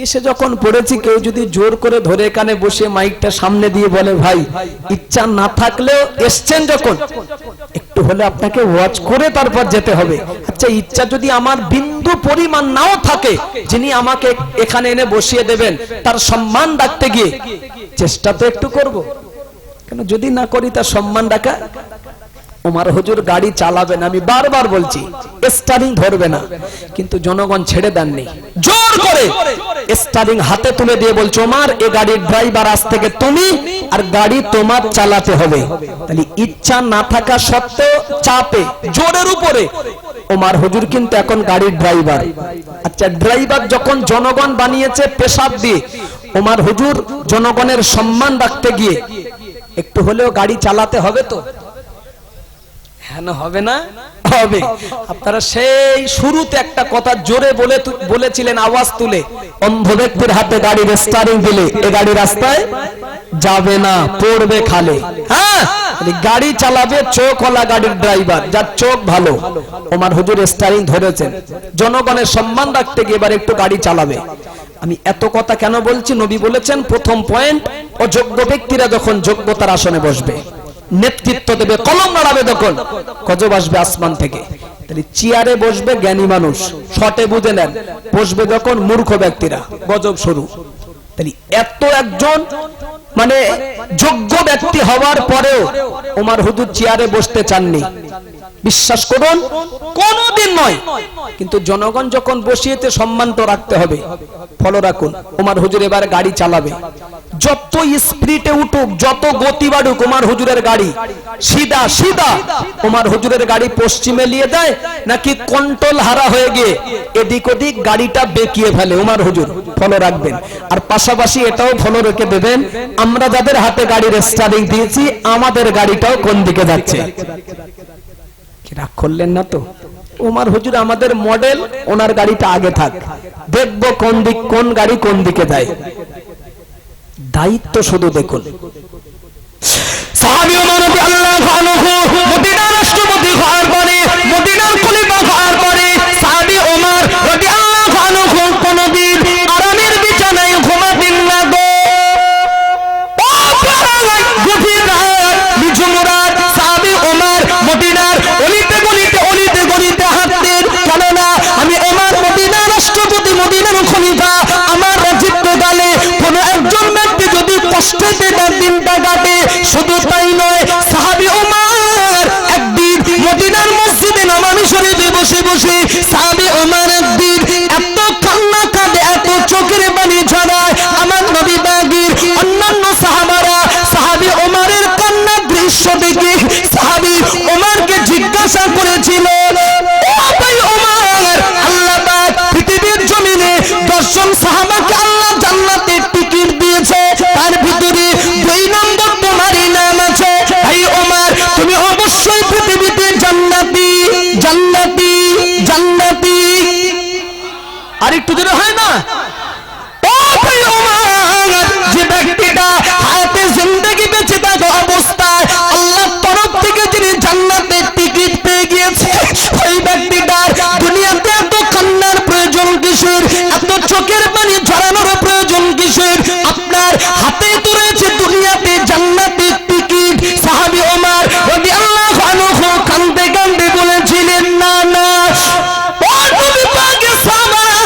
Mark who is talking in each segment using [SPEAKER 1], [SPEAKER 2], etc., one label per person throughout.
[SPEAKER 1] এসে যখন পড়েছি কেউ যদি জোর করে ধরে কানে বসে মাইকটা সামনে দিয়ে বলে ভাই ইচ্ছা না থাকলেও এসছেন যখন একটু হলে আপনাকে ওয়াচ করে তারপর যেতে হবে। আচ্ছা ইচ্ছা যদি আমার বিন্দু পরিমাণ নাও থাকে, যিনি আমাকে এখানে এনে বসিয়ে দেবেন তার সম্মান রাখতে গিয়ে চেষ্টা তো একটু করব, কেন যদি না করি তার সম্মান রাখা। ওমর হুজুর গাড়ি চালাবেন, আমি বারবার বলছি স্টারিং ধরবে না, কিন্তু জনগণ ছেড়ে দেননি, জোর করে স্টারিং হাতে তুলে দিয়ে বলছে ওমর এই গাড়ির ড্রাইভার আজ থেকে তুমি, আর গাড়ি তোমার চালাতে হবে। তাহলে ইচ্ছা না থাকা সত্ত্বেও চাপে জোরের উপরে ওমর হুজুর কিন্তু এখন গাড়ির ড্রাইভার। আচ্ছা ড্রাইভার যখন জনগণ বানিয়েছে পেশাব দিয়ে, ওমর হুজুর জনগণের সম্মান রাখতে গিয়ে একটু হলেও গাড়ি চালাতে হবে তো? হ্যাঁ না হবে না? হবে। আপনারা সেই শুরুতে একটা কথা জোরে বলেছিলেন আওয়াজ তুলে, অন্ধ ব্যক্তির হাতে গাড়ির স্টারিং দিলে এ গাড়ি রাস্তায় যাবে না, পড়বে খালে। হ্যাঁ গাড়ি চালাবে চোখওয়ালা গাড়ির ড্রাইভার, যার চোখ ভালো। ওমর হুজুর স্টারিং ধরেছেন, জনগণের সম্মান রাখতে গিয়ে এবার একটু গাড়ি চালাবে। আমি এত কথা কেন বলছি? নবী বলেছেন প্রথম পয়েন্ট, অযোগ্য ব্যক্তিরা যখন যোগ্যতার আসনে বসবে, নেতৃত্ব দেবে, কলম নাড়াবে, তখন গজব আসবে আসমান থেকে। তাহলে চেয়ারে বসবে জ্ঞানী মানুষ, শটে বুঝে নেন, বসবে যখন মূর্খ ব্যক্তিরা, গজব শুরু। তাহলে এত একজন মানে যোগ্য ব্যক্তি হওয়ার পরেও ওমর হুজুর চেয়ারে বসতে চাননি, বিশ্বাস করুন কোনদিন নয়। কিন্তু জনগণ যখন বসিয়েতে সম্মান তো রাখতে হবে। ফলো রাখুন, ওমর হুজুর এবার গাড়ি চালাবে, যত স্পিডে উঠুক, যত গতি বাড়ুক, ওমর হুজুরের গাড়ি সিধা সিধা। ওমর হুজুরের গাড়ি পশ্চিমে নিয়ে দেয় নাকি কন্ট্রোল হারা হয়ে গিয়ে এদিক ওদিক গাড়িটা বেঁকিয়ে ফেলে ওমর হুজুর। ফলো রাখবেন। আর পাশাপাশি এটাও ফলো রেখে দেবেন, আমরা যাদের হাতে গাড়ির স্টারিং দিয়েছি আমাদের গাড়িটাও কোন দিকে যাচ্ছে। রাগ করলেন না তো? ওমর হুজুর আমাদের মডেল, ওনার গাড়িটা আগে থাক, দেখবো কোন দিক, কোন গাড়ি কোন দিকে যায়। দায়িত্ব শুধু দেখুন। সাহাবী ওমর রাদিয়াল্লাহু আনহু মদিনার রাষ্ট্রপতি হওয়ার পরে, মদিনার খলিফা হওয়ার পরে সাহাবী ওমর রাদিয়াল্লাহু আনহু কোনদিন আরামের বিছানায় ঘুমাতেন না গো। গভীর রাত, নিঝুম রাত, সাহাবী ওমর মদিনার অলিতে গলিতে, অলিতে গলিতে হাঁটতেন। কেননা আমি ওমর মদিনার রাষ্ট্রপতি, মদিনার খলিফা, আমার রাজত্বকালে কোন একজন ব্যক্তি যদি কষ্টে তার দিনটা কাটে, শুধু তাই নয়, সাহাবী ওমর একদিন মদিনার মসজিদে নববী শরীফে বসে বসে সাহাবী ওমর একদিন এত কান্না কাঁদে, এত চোখের পানি ঝরায়, আমার নবী পাকের অন্যান্য সাহাবারা সাহাবী ওমরের কান্না দৃশ্য দেখে সাহাবী ওমরকে জিজ্ঞাসা করেছিল, ও ভাই ওমর, আল্লাহ পাক পৃথিবীর জমিনে 10 জন সাহাবাকে আল্লাহ জান্নাতের টিকিট দিয়েছে, তার ভিতরে 2 নম্বর তোমারই নাম আছে। ভাই ওমর, তুমি অবশ্যই পৃথিবীতে জান্নাতি, জান্নাতি, জান্নাতি। আর একটু জোরে হয় না? ও ভাই ওমর, যে ব্যক্তিটা হায়াতে জিন্দেগি বেঁচে থাকা অবস্থায় আল্লাহর তরফ থেকে যিনি জান্নাতের টিকিট পেয়ে গিয়েছে, ওই ব্যক্তিটার দুনিয়াতে এত কান্নার প্রয়োজন কিসের, এত চোখের পানি ঝরানোর প্রয়োজন কিসের? আপনার হাতেই তো রয়েছে দুনিয়াতে জান্নাতের টিকিট। সাহাবী ওমর রাদিয়াল্লাহু আনহু কাঁদতে কাঁদতে বলেছিলেন, না না, ও নবী পাকের সাহাবারা,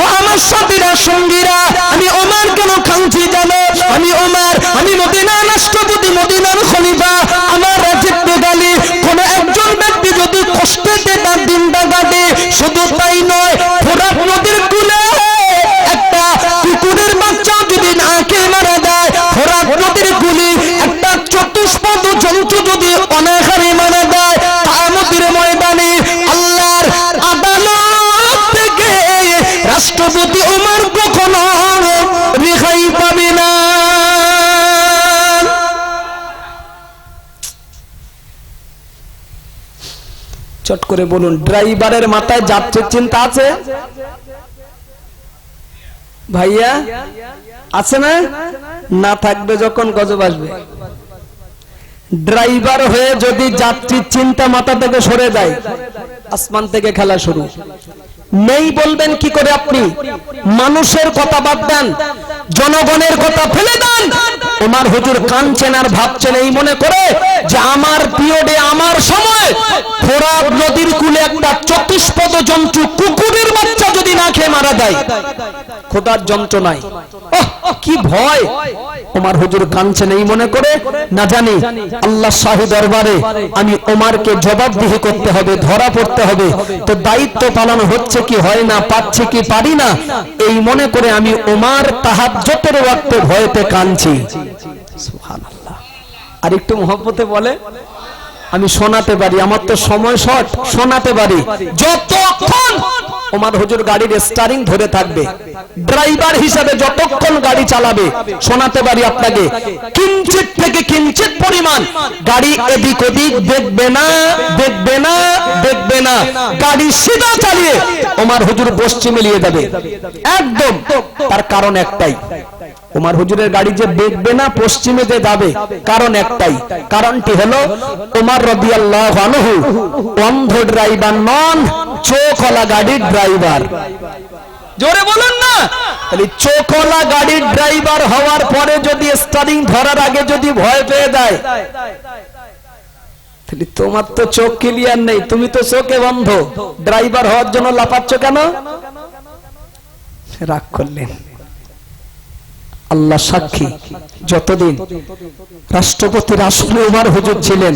[SPEAKER 1] ও আমার সাথীরা, সঙ্গীরা, আমি ওমর কেন কাঁদছি জানো? আমি ওমর, আমি মদিনার রাষ্ট্রপতি, মদিনার খলিফা, আমার রাজত্বকালে কোন একজন ব্যক্তি যদি কষ্টে তার দিনটা কাটে, শুধু তাই নয়, ফোরাত নদীর কূলে একটা কুকুরের বাচ্চা যদি না খেয়ে মারা যায়, ফোরাত নদীর কূলে একটা চতুষ্পদ জন্তু যদি অনাহারে মারা যায়, কিয়ামতের ময়দানে আল্লাহর আদালত থেকে রাষ্ট্রপতি ওমর কখনো রেহাই পাবে না। চট করে বলুন, ড্রাইভারের মাথায় যাত্রীর চিন্তা আছে? ভাইয়া আছে না? না থাকবে যখন গজব আসবে। ড্রাইভার হয়ে যদি যাত্রীর চিন্তা মাথা থেকে সরে যায়, আসমান থেকে খেলা শুরু। নেই বলবেন কি করে আপনি? মানুষের কথা বাদ দেন, জনগণের কথা ফেলে দেন। ওমর হুজুর কাঁদছেন আর ভাবছেন এই মনে করে যে আমার পিরিয়ডে আমার সময় ফোরাত নদীর কূলে একটা চতুষ্পদ জন্তু কুকুরের বাচ্চা যদি না খেয়ে মারা যায়, খোদার যন্ত্রণায় কি ভয়। ওমর হুজুর কাঁদছেন এই মনে করে, না জানি আল্লাহ শাহী দরবারে আমি ওমরকে জবাবদিহি করতে হবে, ধরা পড়তে হবে, তো দায়িত্ব পালন হচ্ছে কি হয় না, পাচ্ছি কি পারি না, এই মনে করে আমি ওমর তাহাজ্জুদের ওয়াক্তে ভয়েতে কাঁদছি। সুবহানাল্লাহ। আর একটু মহব্বতে বলে আমি শোনাতে পারি, আমার তো সময় শর্ট, শোনাতে পারি। যতক্ষণ ওমর হুজুর গাড়ির স্টিয়ারিং ধরে থাকবে, ড্রাইভার হিসেবে যতক্ষণ গাড়ি চালাবে, শোনাতে পারি আপনাকে, কিঞ্চিত থেকে কিঞ্চিত পরিমাণ গাড়ি এদিক ওদিক দেখবে না, দেখবে না, দেখবে না। গাড়ি সিধা চালিয়ে ওমর হুজুর পশ্চিমে নিয়ে যাবে একদম। তার কারণ একটাই, ওমর হুজুরের গাড়ি যে দেখবে না, পশ্চিমে যে যাবে, কারণ একটাই। কারণটি হলো ওমর রাদিয়াল্লাহু আনহু অন্ধ ড্রাইভার নন, চোখওয়ালা গাড়ির ড্রাইভার। জোরে বলুন না। তাহলে চোখওয়ালা গাড়ির ড্রাইভার হওয়ার পরে যদি স্টিয়ারিং ধরার আগে যদি ভয় পেয়ে যায়, তাহলে তোমার তো চোখ ক্লিয়ার নেই, তুমি তো চোখে বন্ধ, ড্রাইভার হওয়ার জন্য লাফাচ্ছ কেন? রাগ করলেন। আল্লাহ সাক্ষী, যতদিন রাষ্ট্রপতির আসনে ওমর হুজুর ছিলেন,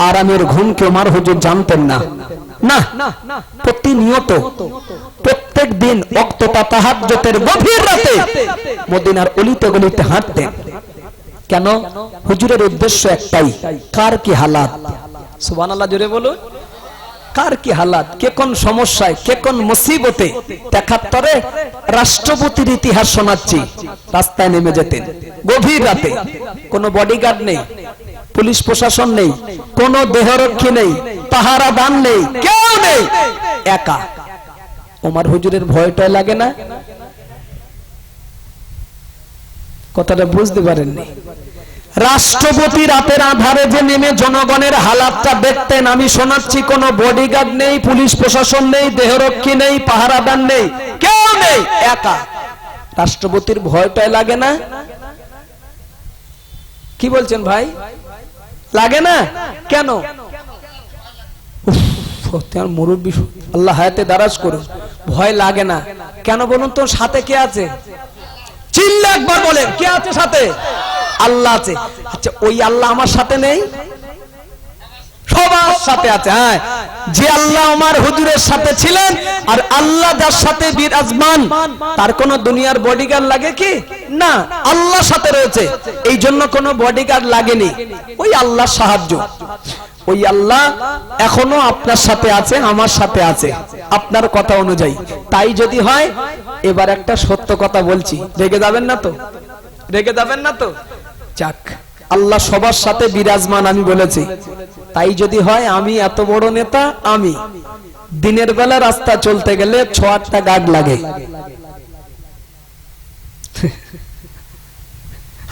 [SPEAKER 1] আরামের ঘুমকে ওমর হুজুর জানতেন না। না, প্রতিনিয়ত প্রত্যেক দিন ওয়াক্তটা তাহাজ্জুদের গভীর রাতে মদিনার অলিতে গলিতে হাঁটতেন। কেন? হুজুরের উদ্দেশ্য একটাই, কার কি হালাত। সুবহানাল্লাহ, জোরে বলুন। কার কি হালাত, কে কোন সমস্যায়, কে কোন মুসিবতে। ৭১ রাষ্ট্রপতির ইতিহাস শোনাচ্ছি। রাস্তায় নেমে যেতেন গভীর রাতে, কোনো বডিগার্ড নেই, পুলিশ প্রশাসন নেই, কোনো দেহরক্ষী নেই, পাহারাদার নেই, কেউ নেই, একা। ওমর হুজুরের ভয়টা লাগে না? কথাটা বুঝতে পারেননি। রাষ্ট্রপতি রাতের আধারে যে নেমে জনগণের হালাতটা দেখতেন, আমি শোনাচ্ছি, কোনো বডিগার্ড নেই, পুলিশ প্রশাসন নেই, দেহরক্ষী নেই, পাহারাদার নেই, কেউ নেই, একা। রাষ্ট্রপতির ভয়টাই লাগে না? কি বলছেন ভাই? লাগে না কেন? মুরব্বী, আল্লাহ হায়াতে দারাজ করুন, ভয় লাগে না কেন বলুন তো? সাথে কে আছে? চিল্লা একবার বলেন, কে আছে সাথে? আল্লাহ আছে। আচ্ছা, ওই আল্লাহ আমার সাথে নেই? সবার সাথে আছে। হ্যাঁ, যে আল্লাহ ওমর হুজুরের সাথে ছিলেন আর আল্লাহ যার সাথে বিরাজমান, তার কোন দুনিয়ার বডিগার্ড লাগে কি? না, আল্লাহ সাথে রয়েছে, এই জন্য কোনো বডিগার্ড লাগেনি। ওই আল্লাহর সাহায্য, ওই আল্লাহ এখনো আপনার সাথে আছে, আমার সাথে আছে, আপনার কথা অনুযায়ী। তাই যদি হয়, এবার একটা সত্য কথা বলছি, রেগে যাবেন না তো? রেগে যাবেন না তো? যাক, আল্লাহ সবার সাথে বিরাজমান আমি বলেছি। তাই যদি হয়, আমি এত বড় নেতা, আমি দিনের বেলা রাস্তা চলতে গেলে ৬-৮টা গার্ড লাগে।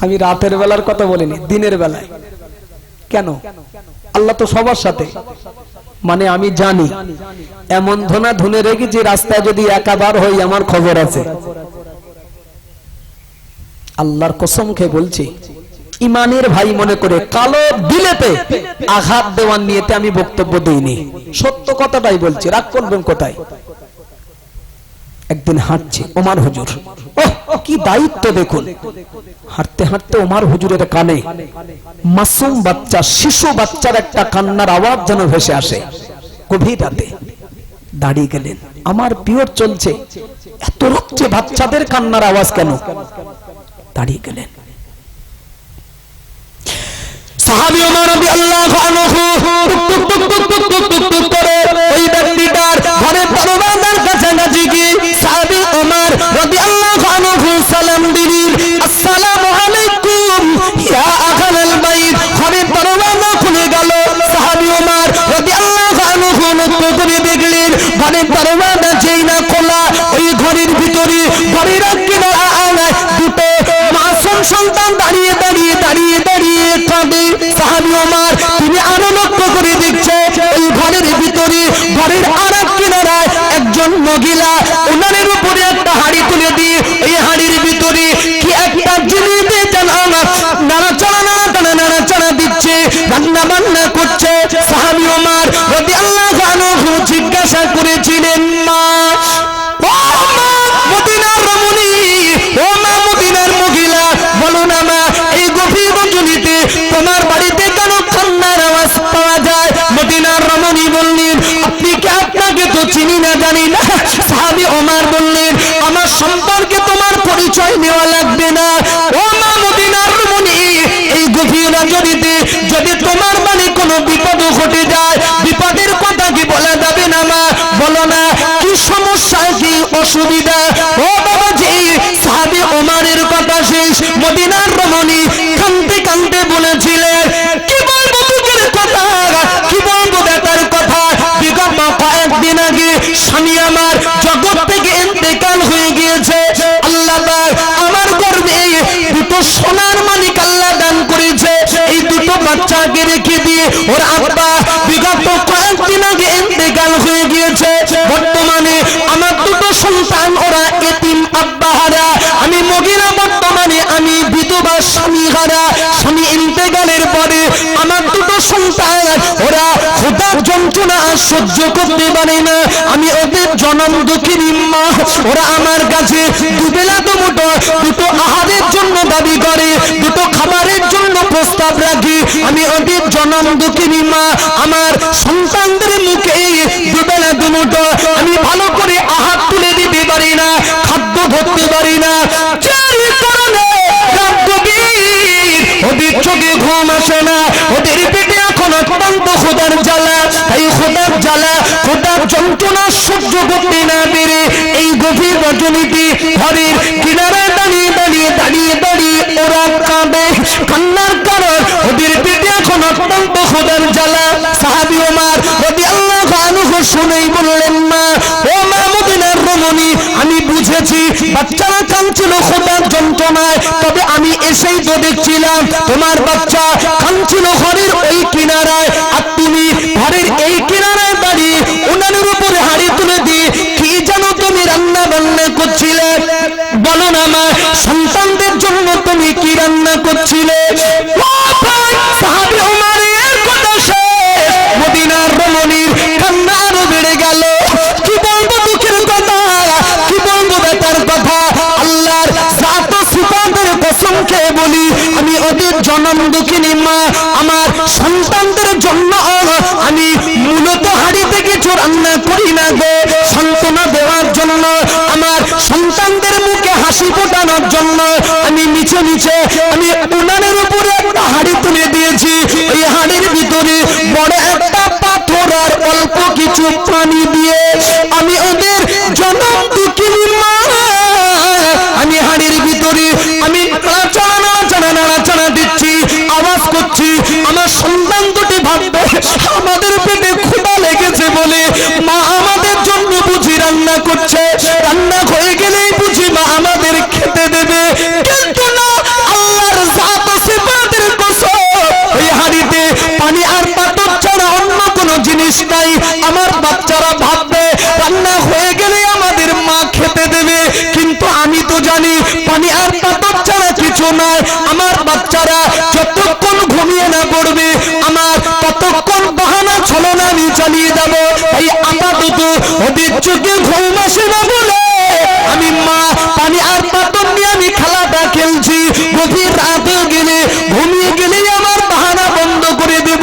[SPEAKER 1] আমি রাতের বেলার কথা বলিনি, দিনের বেলায়। কেন? আল্লাহ তো সবার সাথে, মানে আমি জানি এমন ধনা ধুনে রেখে যে রাস্তায় যদি একাবার হই আমার খবর আছে। আল্লাহর কসম খেয়ে বলছি, ইমানের ভাই মনে করে কালো দিলেতে আঘাত দেওয়ার নিয়েতে আমি বক্তব্য দেইনি, সত্য কথাটাই বলছি, রাগ করবেন কোথায়? একদিন হাঁটছে ওমর হুজুর, কি দায়িত্ব দেখুন। হাঁটতে হাঁটতে ওমর হুজুরের কানে মাসুম বাচ্চা, শিশু বাচ্চার একটা কান্নার আওয়াজ যেন ভেসে আসে। গভীর রাতে দাঁড়িয়ে গেলেন, আমার পিরিয়ড চলছে, এত রাত্রে বাচ্চাদের কান্নার আওয়াজ কেন? দাঁড়িয়ে গেলেন। সাহাবী ওমর রাদিয়াল্লাহু আনহু করে ওই ব্যক্তিটার ঘরে দরওয়াজার কাছাকাছি গিয়ে সাহাবী ওমর রাদিয়াল্লাহু আনহু সালাম দিলেন, আসসালামু আলাইকুম ইয়া আহলাল বাইত। ঘরের দরওয়াজা খুলে গেল। সাহাবী ওমর রাদিয়াল্লাহু আনহু নতুন করে দেখলেন ঘরের দরওয়াজা যেই না খোলা, ওই ঘরের ভিতরে ঘরের কিনারা আনায় দুটো মাসুম সন্তান দাঁড়িয়ে দাঁড়িয়ে দাঁড়িয়ে দাঁড়িয়ে কাঁদে। সাহাবী ওমর তিনি আরো লক্ষ্য করে দেখছে, এই ঘরের ভিতরে ঘরের আরেক কিনারায় একজন মহিলা উনানের উপরে একটা হাড়ি তুলে দিয়ে এই হাড়ির ভিতরে কি একটা জিনিস দিয়ে নাড়াচাড়া দিচ্ছে, রান্না বান্না করছে। সাহাবী ওমর রাদিয়াল্লাহু আনহু জিজ্ঞাসা করেছিলেন, মা ও মা মদিনার রমণী, ও মা মদিনার মহিলা, বলো না মা এই গভীর রজনীতে তোমার বাড়িতে কেন কান্নার আওয়াজ পাওয়া যায়? মদিনার রমণী বললেন, আপনি কে? আপনাকে তো চিনি না, জানি না। সাহাবী ওমর বললেন, আমার সম্পর্কে তোমার পরিচয় নেওয়া লাগবে না। ও মা মদিনার রমণী, এই গভীর রজনীতে যদি তোমার বাড়ি কোনো বিপদ ঘটে যায়, বিপদের কথা কি বলা যাবে না মা? বলো না কি সমস্যা, কি অসুবিধা? ও বাবাজি, সাহাবী ওমরের কথা শেষ, মদিনার রমণী কাঁদতে কাঁদতে বলেছিলেন, কি বলবো দুঃখের কথা, কি বলবো ব্যথার কথা। বিগত কয়েকদিন আগে স্বামী আমার জগৎ থেকে ইন্তেকাল হয়ে গিয়েছে। আল্লাহ পাক আমার গর্ভে দুটো সোনার মানিক আল্লাহ দান করেছে। এই দুটো বাচ্চাকে রেখে দিয়ে ওর আব্বা বিগত কয়েকদিন আগে ইন্তেকাল হয়ে গিয়েছে। বর্তমানে আমার দুটো সন্তান ওরা এতিম আব্বা হারা। আমি মহিলা, বর্তমানে আমি বিধবা স্বামী হারা। স্বামী ইন্তেকালের পরে আমার দুটো সন্তান ওরা ক্ষুধার যন্ত্রণা সহ্য করতে পারে না। আমি ওদের জনম দুঃখিনী মা। ওরা আমার কাছে দুবেলা দুমুঠো দুটো আহারের জন্য দাবি করে, দুটো খাবারের জন্য প্রস্তাব রাখি। আমি ওদের জনম দুঃখিনী মা। আমার সন্তানদের মুখে দুবেলা দুমুঠো আমি ভালো করে আহার তুলে দিতে পারি না, খাদ্য ধরতে পারি না। যার কারণে ওদের চোখে ঘুম আসে না, ওদের পেটে এখন অত্যন্ত ক্ষুধার জ্বালা। তাই ক্ষুধার জ্বালা, ক্ষুধার যন্ত্রণা সহ্য করতে না পেরে এই গভীর রজনীতে ঘরের কিনারায় দাঁড়িয়ে ওরা কাঁদে। কান্নার কারণ ওদের পেটে এখন অত্যন্ত ক্ষুধার জ্বালা। সাহাবী ওমর রাদিয়াল্লাহু আনহু শুনেই বললেন, মা ও মা মদিনার রমণী, আমি বুঝেছি বাচ্চারা কাঁদছিল ক্ষুধার যন্ত্রণায়, তবে আমি এসেই তো দেখছিলাম তোমার বাচ্চা কাঁদছিল ঘরের ওই কিনারায়, আর তুমি ঘরের এই কিনারায় দাঁড়িয়ে উনানের উপরে হাড়ি তুলে দিয়ে কি যেন তুমি রান্না বান্না করছিলে। বলো না মা, সন্তানদের জন্য তুমি কি রান্না করছিলে? সাহাবী ওমরের কথা শেষ, মদিনার রমণীর কান্না আরো বেড়ে গেল। কি বলবো দুঃখের কথা, কি বলবো ব্যথার কথা। আল্লাহর জাত ও সিফাতের কসম খেয়ে বলি, আমি ওদের জনম দুঃখিনী মা। আমার সন্তানদের জন্য আমি মূলত হাড়িতে কিছু রান্না করি না গো, সান্ত্বনা দেওয়ার জন্য, আমার সন্তানদের মুখে হাসি ফোটানোর জন্য আমি নিচে আমি উনানের উপরে একটা হাড়ি তুলে দিয়েছি। এই হাড়ির ভিতরে বড় একটা পাথর আর অল্প কিছু পানি দিয়ে আমি ওদের জনম দুঃখিনী মা, আমি হাড়ির ভিতরে আমি নাড়াচাড়া দিচ্ছি, আওয়াজ করছি। আমার সন্তান দুটি ভাববে আমাদের পেটে ক্ষুধা লেগেছে বলে মা আমাদের জন্য বুঝি রান্না করছে, রান্না হয়ে গেলেই বুঝি মা আমাদের খেতে দেবে। কিন্তু না, আল্লাহর জাত ও সিফাতের কসম, ওই হাড়িতে পানি আর পাথর ছাড়া অন্য কোনো জিনিস নাই। আমার বাচ্চারা ভাববে রান্না হয়ে গেলে আমাদের মা খেতে দেবে, কিন্তু আমি তো জানি পানি আর পাথর ছাড়া কিছু নাই। আমার বাচ্চারা যতক্ষণ ঘুমিয়ে না পড়বে আমার ততক্ষণ বাহানা ছলনা আমি চালিয়ে যাব। এই আপাতত ওদের চোখে ঘুম আসে না বলে আমি মা পানি আর পাথর নিয়ে আমি খেলাটা খেলছি। গভীর রাত গেলে ঘুমিয়ে গেলেই আমার বাহানা বন্ধ করে দেব।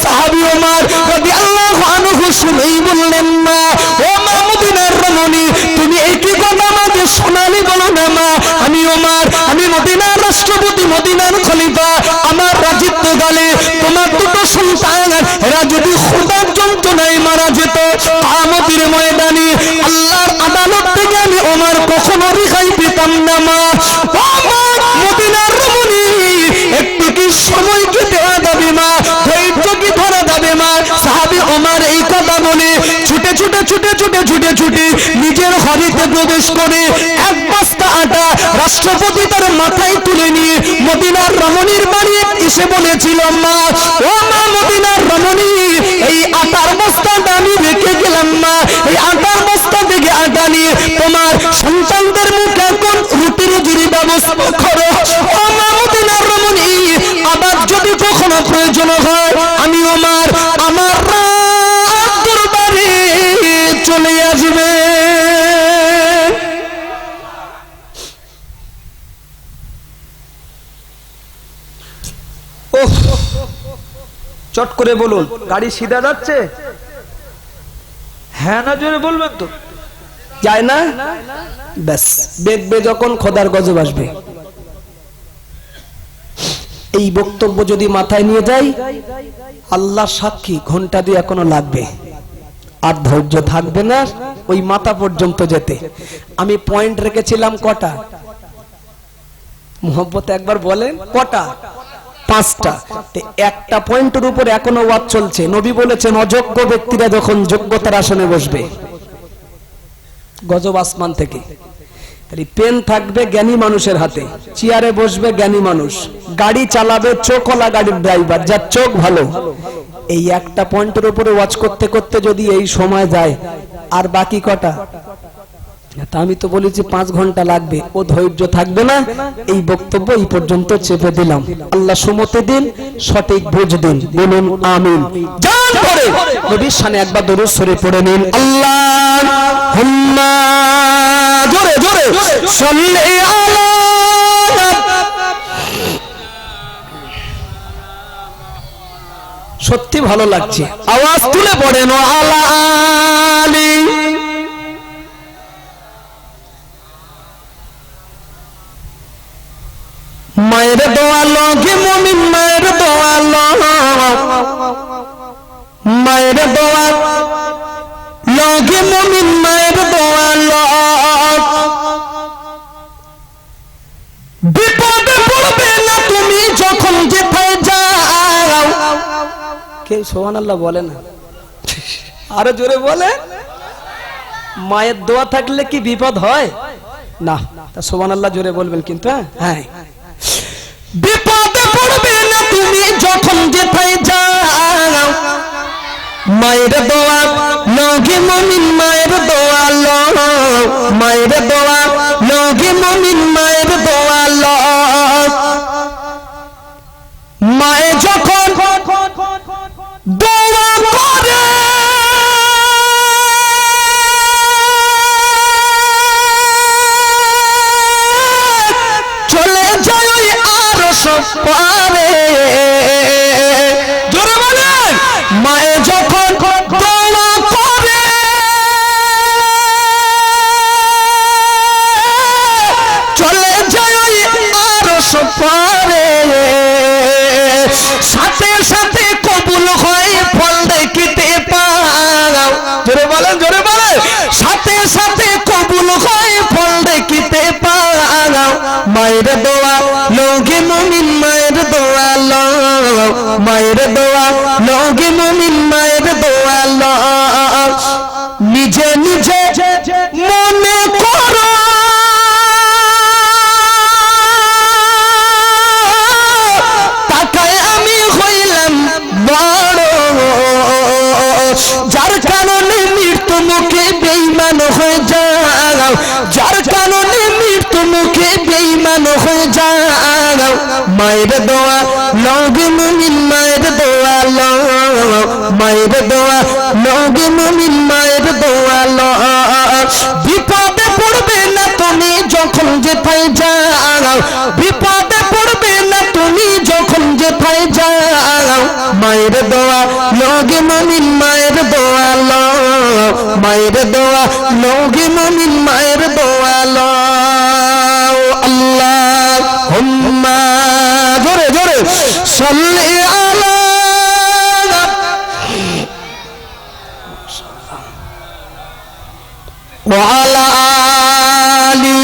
[SPEAKER 1] সাহাবী ওমর রাদিয়াল্লাহু আনহু শুনেই বললেন, মা ও মা মদিনার রমণী, তুমি একই কথা আমাকে শোনালি বলো না মা। আমি ওমর, আমি মদিনার রাষ্ট্রপতি, মদিনার খলিফা, আমার রাজত্ব কালে তোমার দুটো সন্তান এরা যদি ক্ষুধার যন্ত্রণায় মারা যেত, কিয়ামতের ময়দানে আল্লাহর আদালত থেকে আমি ওমর কখনো রেহাই পেতাম না মা। ও মা মদিনার রমণী, একটু কি সময় কি দেওয়া যাবে মা, ধৈর্য কি ধরা যাবে মা? সাহাবী ওমর এই কথা বলে ছুটে নিজের ঘরেতে প্রবেশ করে এক বস্তা আটা রাষ্ট্রপতি তার মাথায় তুলে নিয়ে মদিনার রমণীর বাড়ি এসে বলেছিল, মা ও মা মদিনার রমণী, এই আটার বস্তাটা আমি রেখে গেলাম মা, এই আটার বস্তা থেকে আটা সন্তানদের মুখে এখন রুটি রুজির ব্যবস্থা করো। ও মা মদিনার রমণী, আবার যদি কখনো প্রয়োজন হয় আমি আমার দরবারে চলে আসবে। চট করে বলুন, গাড়ি সিধা যাচ্ছে? হ্যাঁ না জোরে বলবেন তো। যায় না? ব্যাস, দেখবে যখন খোদার গজব আসবে। এই বক্তব্য যদি মাথায় নিয়ে যাই, আল্লাহ সাক্ষী ঘন্টা দিয়ে এখনো লাগবে, আর ধৈর্য থাকবে না ওই মাথা পর্যন্ত যেতে। আমি পয়েন্ট রেখেছিলাম কটা? মোহব্বত একবার বলেন কটা? 5টা। একটা পয়েন্টের উপর এখনো ওয়াজ চলছে। নবী বলেছেন অযোগ্য ব্যক্তিরা যখন যোগ্যতার আসনে বসবে, গজব আসমান থেকে। পেন থাকবে জ্ঞানী মানুষের হাতে, চেয়ারে বসবে জ্ঞানী মানুষ, গাড়ি চালাবে চোখওয়ালা গাড়ির ড্রাইভার, যার চোখ ভালো। এই একটা পয়েন্টের উপরে ওয়াজ করতে করতে যদি এই সময় যায়, আর বাকি কটা? তা আমি তো বলেছি 5 ঘন্টা লাগবে, ও ধৈর্য থাকবে না। এই বক্তব্য এই পর্যন্ত চেপে দিলাম। আল্লাহ সুমতি দিন, সঠিক বুঝ দিন, বলুন আমিন। জান করে নবীর শানে একবার দরুদ শরীফ পড়ে নিন। আল্লাহুম্মা জোরে জোরে সাল্লি আলা। সত্যি ভালো লাগছে, আওয়াজ তুলে পড়েন আলা আলি। মায়ের দোয়া লগে মুমিন, মায়ের দোয়া মায়ের দোয়া লগে মুমিন, মায়ের দোয়া বিপদে পড়বে না তুমি যখন যেথায় যাও। কেউ সুবহানাল্লাহ বলে না? আরো জোরে বলে। মায়ের দোয়া থাকলে কি বিপদ হয় না? তা সুবহানাল্লাহ জোরে বলবেন কিন্তু। হ্যাঁ, বিপদে পড়বে না তুমি যখন যেথায় যাও। মায়ের দোয়া লগে মুমিন, মায়ের দোয়া মায়ের দোয়া লগে মুমিন, মায়ের দোয়া মায়ে যখন দোয়া করে চলে যায় ওই আরশ পারে। জোরে বলেন, মায়ে যখন দোয়া করে চলে যায় ওই আরশ পারে, সাথে সাথে কবুল হয় ফল দেখিতে পাও। জোরে বলেন, জোরে বলেন, সাথে সাথে কবুল হয় ফল দেখিতে পাও। মায়ের দোয়া লগে মুমিন, মায়ের দোয়া মায়ের দোয়া লগে মুমিন, মায়ের দোয়া নিজে নিজে মনে করো তাকায় আমি হইলাম বড়, যার কারণে মৃত্যু মুখে বেঈমান হয়ে যাও, যার কারণে মৃত্যু মুখে বেঈমান হয়ে যাও। মায়ের দোয়া লগে মুমিন, মায়ের দোয়া মায়ের দোয়া লগে মুমিন, মায়ের দোয়া বিপদে পড়বে না তুমি যখন যেথায় যাও, বিপদে পড়বে না তুমি যখন যেথায় যাও। মায়ের দোয়া লগে মুমিন, মায়ের দোয়া মায়ের দোয়া লগে মুমিন, মায়ের দোয়া আল্লাহুম্মা জোরে জোরে সাল্লি আলা ওয়া আলা আলি।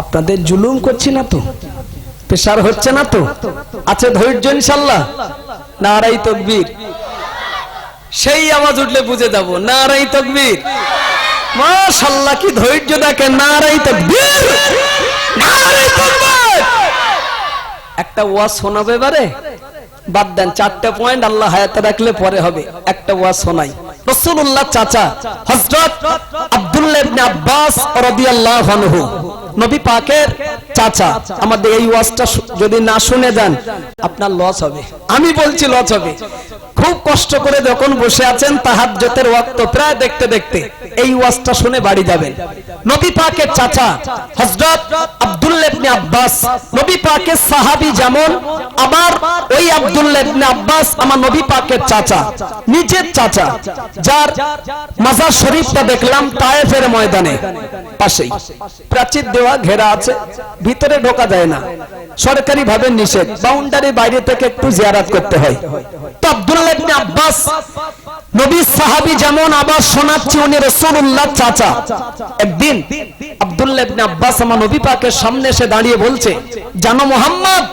[SPEAKER 1] আপনাদের জুলুম করছি না তো? প্রেসার হচ্ছে না তো? আছে ধৈর্য ইনশাআল্লাহ? নারাই তাকবীর। সেই আওয়াজ উঠলে বুঝে যাব নারাই তাকবীর। মাশাআল্লাহ, কি ধৈর্য দেখেন। নারাই তাকবীর, নারাই তাকবীর। একটা ওয়াজ শোনাবে এবারে, বাদ দেন, 4টে পয়েন্ট আল্লাহ হায়াতে রাখলে পরে হবে। একটা ওয়াজ শোনাই। রাসূলুল্লাহ চাচা হযরত আব্দুল্লাহ ইবনে আব্বাস রাদিয়াল্লাহু আনহু, নবী পাকের চাচা। আমাদের এই ওয়াজটা যদি না শুনে যান আপনার লস হবে, আমি বলছি লস হবে। খুব কষ্ট করে যখন বসে আছেন তাহাজ্জুদের ওয়াক্ত প্রায় দেখতে দেখতে এই ওয়াজটা শুনে বাড়ি যাবেন। নবী পাকের চাচা হযরত আব্দুল্লাহ ইবনে আব্বাস, নবী পাকের সাহাবী যেমন, আবার ওই আব্দুল্লাহ ইবনে আব্বাস আমার নবী পাকের চাচা, নিজের চাচা, যার মাজার শরীফটা দেখলাম তায়েফের ময়দানে পাশেই, প্রাচীর দেওয়া, ঘেরা আছে, ভিতরে ঢোকা যায় না, সরকারি ভাবে নিষেধ, বাউন্ডারি বাইরে থেকে একটু জিয়ারত করতে হয়। তো আব্দুল্লাহ ইবনে আব্বাস নবীর সাহাবী যেমন, আবার শোনাচ্ছি উনি রাসূলুল্লাহ চাচা। একদিন আব্দুল্লাহ ইবনে আব্বাস আমার নবী পাকের সামনে এসে দাঁড়িয়ে বলছে, জানো মুহাম্মদ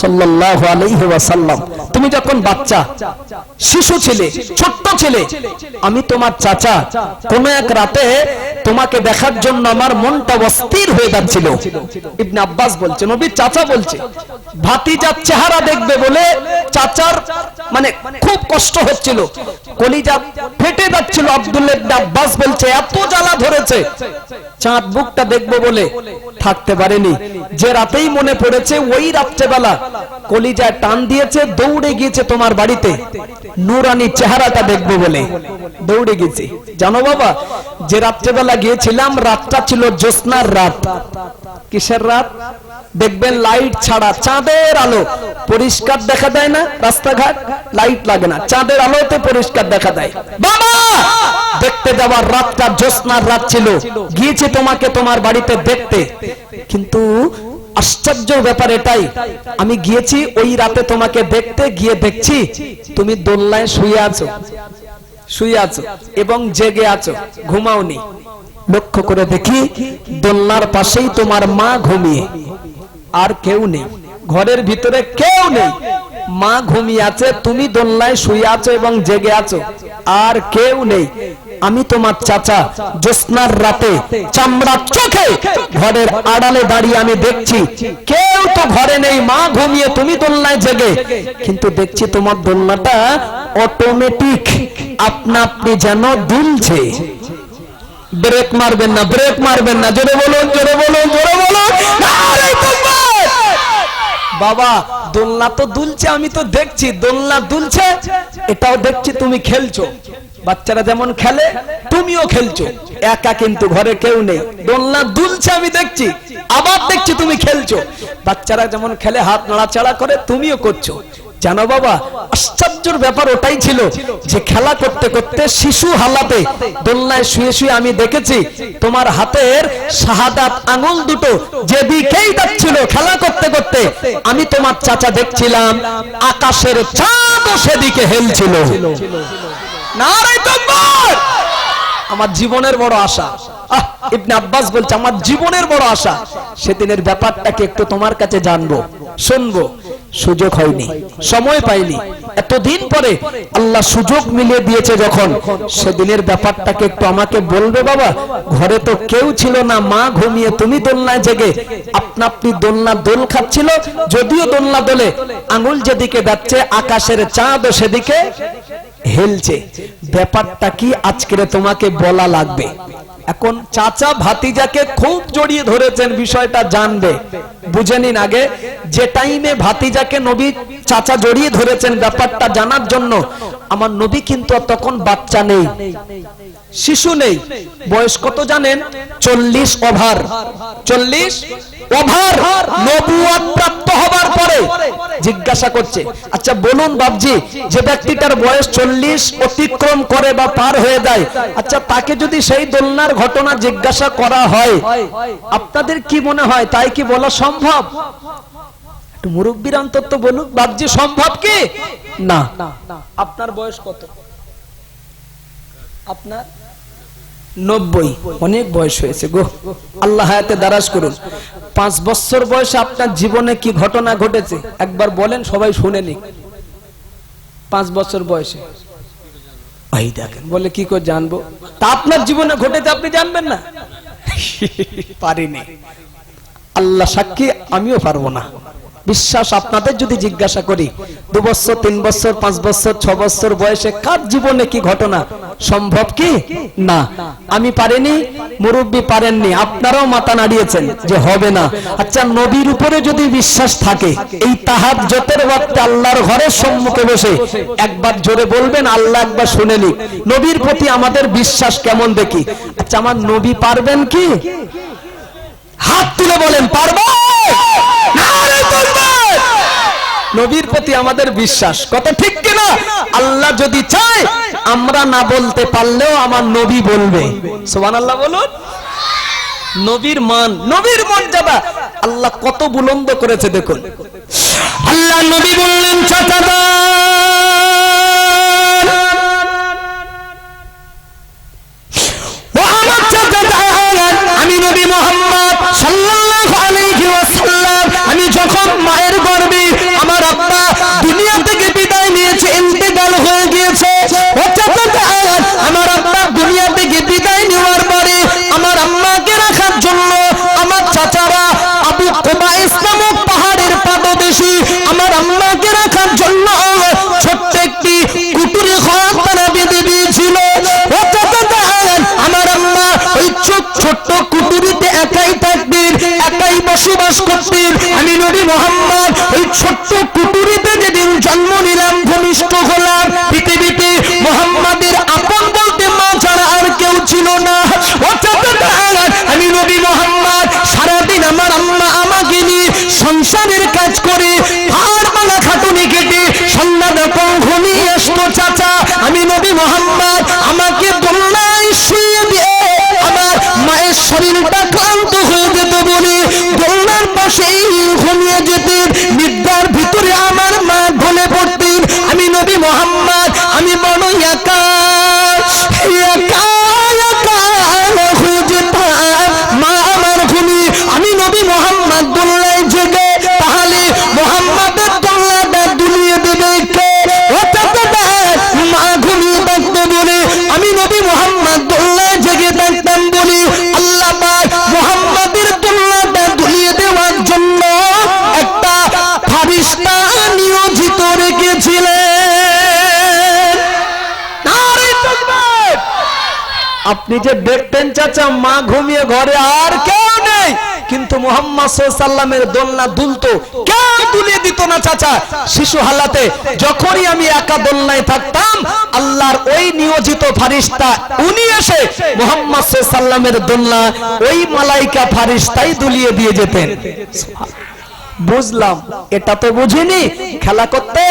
[SPEAKER 1] সাল্লাল্লাহু আলাইহি ওয়াসাল্লাম, তুমি যখন বাচ্চা শিশু ছিলে, ছোট্ট ছিলে, আমি তোমার চাচা, কোন এক রাতে তোমাকে দেখার জন্য আমার মনটা অস্থির হয়ে যাচ্ছিল। ইবনে আব্বাস বলছে, নবীর চাচা বলছে, ভাতিজার চেহারা দেখবে বলে চাচার মানে খুব কষ্ট হচ্ছিল, কলিজা ফেটে যাচ্ছিল। আব্দুল্লাহ ইবনে আব্বাস বলছে, এত জ্বালা ধরেছে, চাঁদ বুকটা দেখবো বলে থাকতে পারেনি। যে রাতেই মনে পড়েছে ওই রাত্রেবেলা কলিজায় টান দিয়েছে, দৌড়ে গিয়েছে তোমার বাড়িতে নূরানি চেহারাটা দেখবো বলে দৌড়ে গেছে। জানো বাবা, যে রাত্রেবেলা গিয়েছিলাম রাতটা ছিল জ্যোৎস্নার রাত। কিসের রাত? দেখবেন লাইট ছাড়া, চাঁদের আলো, পরিষ্কার দেখা যায় না, রাস্তাঘাট লাইট লাগে না, চাঁদের আলোতে পরিষ্কার দেখা যায়। বাবা, দেখতে যাওয়ার রাতটা জ্যোৎস্নার রাত ছিল, গিয়েছে তোমাকে তোমার বাড়িতে দেখতে। কিন্তু আশ্চর্য ব্যাপার এটাই, আমি গিয়েছি ওই রাতে তোমাকে দেখতে, গিয়ে দেখছি তুমি দোলনায় শুয়ে আছো এবং জেগে আছো, ঘুমাওনি। লক্ষ্য করে দেখি দোলনার পাশেই তোমার মা ঘুমিয়ে, আর কেউ নেই, ঘরের ভিতরে কেউ নেই, মা ঘুমিয়ে আছে, তুমি দোলনায় শুয়ে আছো এবং জেগে আছো, আর কেউ নেই। আমি তোমার চাচা জ্যোৎস্নার রাতে চামড়া চোখে ঘরের আড়ালে দাঁড়িয়ে আমি দেখছি কেউ তো ঘরে নেই, মা ঘুমিয়ে, তুমি দোলনায় জেগে, কিন্তু দেখছি তোমার দোলনাটা অটোমেটিক আপনা আপনি যেন দুলছে। ব্রেক মারবেন না, ব্রেক মারবেন না, জোরে বলুন, জোরে বলুন, জোরে বলুন। বাবা, দোলনা তো দুলছে, আমি তো দেখছি দোলনা দুলছে, এটাও দেখছি তুমি খেলছো, বাচ্চারা যেমন খেলে তুমিও খেলছো একা, কিন্তু ঘরে কেউ নেই, দোলনা দুলছে আমি দেখছি, আবার দেখছি তুমি খেলছো, বাচ্চারা যেমন খেলে হাত নাড়াচাড়া করে তুমিও করছো। জানো বাবা, আশ্চর্যের ব্যাপার ওটাই ছিল যে খেলা করতে করতে শিশু হালাতে দোলনায় শুয়ে শুয়ে আমি দেখেছি তোমার হাতের শাহাদাত আঙ্গুল দুটো যেদিকেই যাচ্ছিল খেলা করতে করতে, আমি তোমার চাচা দেখছিলাম আকাশের চাঁদও সেদিকে হেলছিল। নারে তাকবীর! আমার জীবনের বড় আশা, ইবনে আব্বাস বলছে আমার জীবনের বড় আশা সেদিনের ব্যাপারটাকে একটু তোমার কাছে জানবো, শুনবো, সুযোগ হয়নি, সময় পাইনি। এতদিন পরে আল্লাহ সুযোগ মিলিয়ে দিয়েছে যখন, সেদিনের ব্যাপারটাকে একটু আমাকে বলবে বাবা। ঘরে তো কেউ ছিল না, মা ঘুমিয়ে, তুমি দোলনায় জেগে, আপনা আপনি দোলনা দোল খাচ্ছিল, যদিও দোলনা দোলে আঙুল যেদিকে যাচ্ছে আকাশের চাঁদও সেদিকে হেলছে। ব্যাপারটা কি আজকে তোমাকে বলা লাগবে। এখন চাচা ভাতিজাকে খুব জড়িয়ে ধরেছেন, বিষয়টা জানবে, বুঝে নিন আগে। যে টাইমে ভাতিজাকে নবী চাচা জড়িয়ে ধরেছেন ব্যাপারটা জানার জন্য, আমার নবী কিন্তু তখন বাচ্চা নেই, শিশু নেই, বয়স কত জানেন? 40 ওভার। 40 ওভার নবুয়ত প্রাপ্ত হবার পরে জিজ্ঞাসা করছে, আচ্ছা বলুন বাবজি, যে ব্যক্তিটার বয়স 40 অতিক্রম করে বা পার হয়ে যায়, আচ্ছা তাকে যদি সেই দোলনার ঘটনা জিজ্ঞাসা করা হয় আপনাদের কি মনে হয়, তাই কি বলা সম্ভব? একটু মুরব্বীর অন্তত বলুক বাবজি, সম্ভব কি না? আপনার বয়স কত? আপনার 90, অনেক বয়স হয়েছে গো, আল্লাহ হায়াতে দারাজ করুন। 5 বছর বয়সে আপনার জীবনে কি ঘটনা ঘটেছে একবার বলেন, সবাই শুনে নি। 5 বছর বয়সে ভাই দেখেন, বলে কি করে জানবো? তা আপনার জীবনে ঘটেছে আপনি জানবেন না? পারিনি, আল্লাহ সাক্ষী আমিও পারবো না। বিশ্বাস আপনাদের যদি জিজ্ঞাসা করি 2 বছর 3 বছর 5 বছর 6 বছর বয়সে কার জীবনে কি ঘটনা সম্ভব কি না? আমি পারিনি, মুরব্বী পারেননি, আপনারাও মাথা নাড়িয়েছেন যে হবে না। আচ্ছা, নবীর উপরে যদি বিশ্বাস থাকে, এই তাহাজ্জুদের ওয়াক্তে আল্লাহর ঘরের সম্মুখে বসে একবার জোরে বলবেন আল্লাহ একবার শুনে নিক, নবীর প্রতি আমাদের বিশ্বাস কেমন দেখি। আচ্ছা, আমার নবী পারবেন কি? হাত তুলে বলেন পারবে? নবীর প্রতি আমাদের বিশ্বাস কত, ঠিক কিনা? আল্লাহ যদি চায় আমরা না বলতে পারলেও আমার নবী বলবে। সুবহানাল্লাহ বলুন। নবীর মান, নবীর মর্যাদা আল্লাহ কত বুলন্দ করেছে দেখুন। আল্লাহ নবী বললেন চাচাদা আমি নবী মুহাম্মদ সাল্লাল্লাহু আলাইহি ওয়াসাল্লাম আমি যখন মায়ের গর্ভে আমার আব্বা দুনিয়া থেকে বিদায় নিয়েছে, ইন্তেকাল হয়ে গিয়েছে, আমার আব্বা দুনিয়া থেকে বিদায় নেওয়ার পরে আমার আম্মাকে রাখার জন্য আমার চাচারা আবু কুবাইস নামক পাহাড়ের পাদদেশে আমার আম্মাকে রাখার জন্য ছোট্ট একটি কুটির ঘর তারা বেঁধে দিয়েছিল। আমার আম্মা ওই ছোট্ট কুটিরিতে একাই থাকতেন, একাই বসবাস করতেন। আমি নবী মুহাম্মদ ওই ছোট্ট কুটিরিতে যেদিন জন্ম নিলাম, ভূমিষ্ঠ হলাম, পৃথিবীতে মুহাম্মাদের আপন বলতে মা ছাড়া আর কেউ ছিল না। আমি নবী মুহাম্মদ সারাদিন আমার আম্মা আমাকে নিয়ে সংসারের কাজ করে হাড় খাটুনি কেটে সন্ধ্যা যখন ঘুমিয়ে আসতো চাচা, আমি নবী মুহাম্মদ আমাকে দোলনায় শুয়ে দিয়ে আমার মায়ের শরীরটা ক্লান্ত হয়ে যেত বলে দোলনার পাশেই ঘুমিয়ে যেতেন। নিদ্রার ভিতরে আমার মা ঢলে পড়তেন। আমি নবী মুহাম্মদ আমি বড় একা একা একা হয়ে যেতাম। মা আমার ঘুমিয়ে, আমি নবী মুহাম্মদ দোলনায় জেগে, তাহলে মুহাম্মাদের দোলনাটা দুলিয়ে দেবে কে? মা ঘুমিয়ে থাকতে বলে আমি নবী মুহাম্মদ দোলনায় জেগে থাকতাম বলে আল্লাহ পাক মুহাম্মাদের দোলনাটা দুলিয়ে দেওয়ার জন্য একটা ফারিস্তা নিয়োজিত রেখেছিলেন। নারে তাকবীর! আপনি যে দেখতেন চাচা মা ঘুমিয়ে ঘরে আর কেউ নেই, কিন্তু মুহাম্মদ সাল্লাল্লাহু আলাইহি ওয়াসাল্লামের দোলনা দুলতো, কেউ দুলিয়ে দিত না চাচা। শিশু হালাতে যখনই আমি একা দোলনায় থাকতাম, আল্লাহর ওই নিয়োজিত ফারিস্তা উনি এসে মুহাম্মদ সাল্লাল্লাহু আলাইহি ওয়াসাল্লামের দোলনা ওই মালাইকা ফারিস্তাই দুলিয়ে দিয়ে যেতেন। বুঝলাম, এটা তো বুঝিনি। খেলা করতে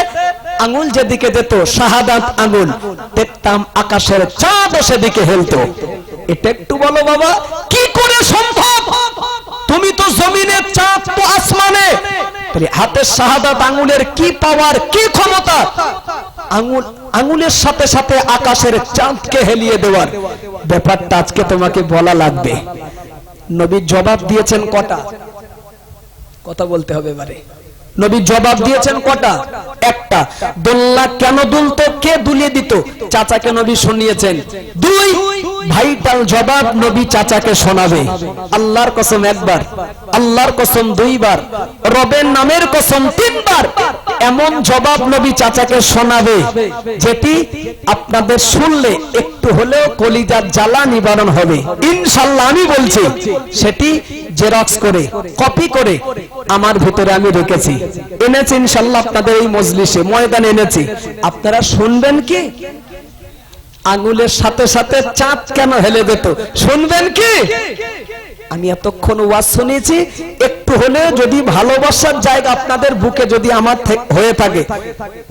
[SPEAKER 1] আঙ্গুল যেদিকে যেত শাহাদাত আঙ্গুল, দেখতাম আকাশের চাঁদ সেদিকে হেলতো। এটা একটু বলো বাবা, কি করে সম্ভব? তুমি তো জমিনের, চাঁদ তো আসমানে, হাতের শাহাদাত আঙ্গুলের কি পাওয়ার, কি ক্ষমতা! আঙ্গুলের সাথে সাথে আকাশের চাঁদকে হেলিয়ে দেওয়ার ব্যাপারটা আজকে তোমাকে বলা লাগবে। নবী জবাব দিয়েছেন কটা? কথা বলতে হবে এবারে। নবী জবাব দিয়েছেন কটা? একটা। দোলনা কেন দুলতো, কে দুলিয়ে দিত? চাচাকে নবী শুনিয়েছেন। দুই, ভাইটাল জবাব নবী চাচাকে শোনাবে। আল্লাহর কসম একবার, আল্লাহর কসম দুইবার, রবের নামের কসম তিনবার। এমন জবাব নবী চাচাকে শোনাবে যেটি আপনাদের শুনলে একটু হলেও কলিজার জ্বালা নিবারণ হবে ইনশাআল্লাহ। আমি বলছি সেটি জেরক্স করে, কপি করে আমার ভিতরে আমি রেখেছি, এনেছি ইনশাআল্লাহ আপনাদের এই মজলিসে, ময়দানে এনেছি। আপনারা শুনবেন কি? আঙ্গুলের সাথে সাথে চাঁদ কেন হেলে যেত শুনবেন কি? আমি এতক্ষণ ওয়াজ শুনেছি, একটু হলে যদি ভালোবাসার জায়গা আপনাদের বুকে যদি আমার হয়ে থাকে,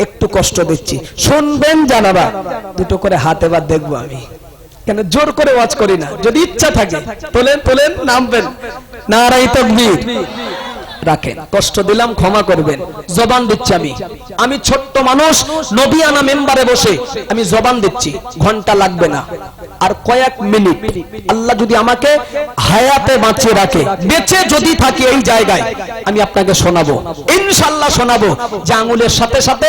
[SPEAKER 1] একটু কষ্ট দিচ্ছি, শুনবেন জানাবা। দুটো করে হাত এবার দেখবো আমি, কেন জোর করে ওয়াজ করি না, যদি ইচ্ছা থাকে তোলেন তোলেন, নামবেন। নারায়ে তাকবীর। রাখেন, কষ্ট দিলাম ক্ষমা করবেন। জবান দিচ্ছি আমি ছোট্ট মানুষ, নবিয়ানা মেম্বারে বসে আমি জবান দিচ্ছি, ঘন্টা লাগবে না, আর কয়েক মিনিট আল্লাহ যদি আমাকে হায়াতে বাঁচিয়ে রাখে, বেঁচে যদি থাকি এই জায়গায়, আমি আপনাকে শোনাবো ইনশাআল্লাহ, শোনাবো যে আঙ্গুলের সাথে সাথে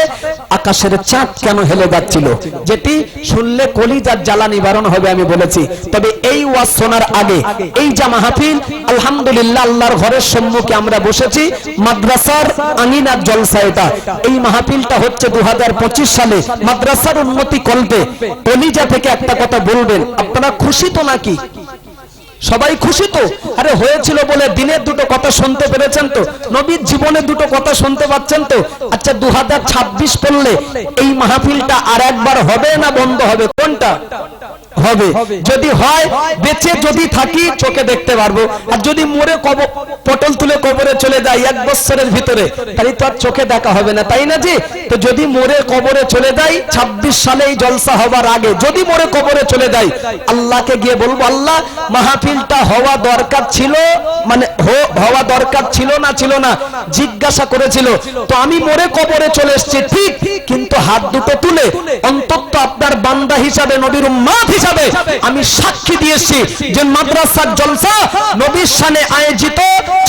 [SPEAKER 1] আকাশের চাঁদ কেন হেলে যাচ্ছিল, যেটি শুনলে কলিজার জ্বালা নিবারণ হবে আমি বলেছি। তবে এই ওয়াজ শোনার আগে এই যে মাহফিল, আলহামদুলিল্লাহ আল্লাহর ঘরের সম্মুখে আমরা বসেছি, মাদ্রাসার আঙিনার জলসা এটা। এই মাহফিলটা হচ্ছে 2025 সালে মাদ্রাসার উন্নতি কল্পে। কলিজা থেকে একটা কথা বলবেন, আপনারা খুশি তো নাকি? সবাই খুশি তো? আরে হয়েছিল বলে দিনের দুটো কথা শুনতে পেরেছেন তো? নবীর জীবনে দুটো কথা শুনতে পাচ্ছেন তো? আচ্ছা 2026 পড়লে এই মাহফিলটা আর একবার হবে না বন্ধ হবে? কোনটা হবে? যদি হয় বেঁচে যদি থাকি চোখে দেখতে পারবো, আর যদি মরে পটল তুলে কবরে চলে যাই 1 বছরের ভিতরে, তাহলে তো আর চোখে দেখা হবে না, তাই না জি? তো যদি মরে কবরে চলে যাই 26 সালে এই জলসা হবার আগে যদি মরে কবরে চলে যাই, আল্লাহকে গিয়ে বলবো, আল্লাহ মাহফিলটা হওয়া দরকার ছিল, মানে হওয়া দরকার ছিল না জিজ্ঞাসা করেছিল, তো আমি মরে কবরে চলে এসেছি ঠিক, কিন্তু হাত দুটো তুলে অন্তত আপনার বান্দা হিসাবে, নবীর উম্মত হিসাবে আমি সাক্ষী দিয়েছি যে মাদ্রাসার জলসা নবীর শানে আয়োজিত